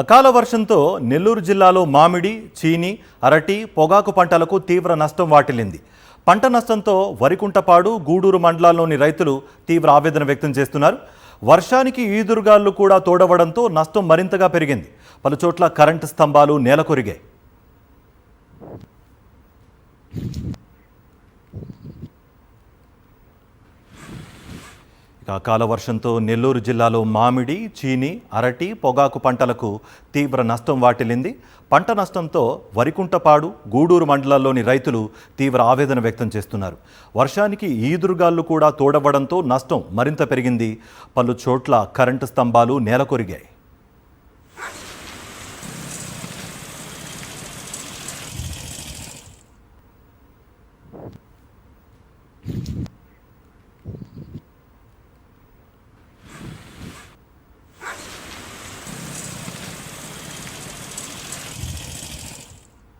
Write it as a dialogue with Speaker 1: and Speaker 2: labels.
Speaker 1: అకాల వర్షంతో నెల్లూరు జిల్లాలో మామిడి, చీని, అరటి, పొగాకు పంటలకు తీవ్ర నష్టం వాటిల్లింది. పంట నష్టంతో వరికుంటపాడు, గూడూరు మండలాల్లోని రైతులు తీవ్ర ఆవేదన వ్యక్తం చేస్తున్నారు. వర్షానికి ఈదురుగాలు కూడా తోడవడంతో నష్టం మరింతగా పెరిగింది. పలుచోట్ల కరెంటు స్తంభాలు నేలకొరిగాయి. అకాల వర్షంతో నెల్లూరు జిల్లాలో మామిడి, చీని, అరటి, పొగాకు పంటలకు తీవ్ర నష్టం వాటిల్లింది. పంట నష్టంతో వరికుంటపాడు, గూడూరు మండలాల్లోని రైతులు తీవ్ర ఆవేదన వ్యక్తం చేస్తున్నారు. వర్షానికి ఈదురుగాలు కూడా తోడవడంతో నష్టం మరింత పెరిగింది. పలు చోట్ల కరెంటు స్తంభాలు నేలకొరిగాయి.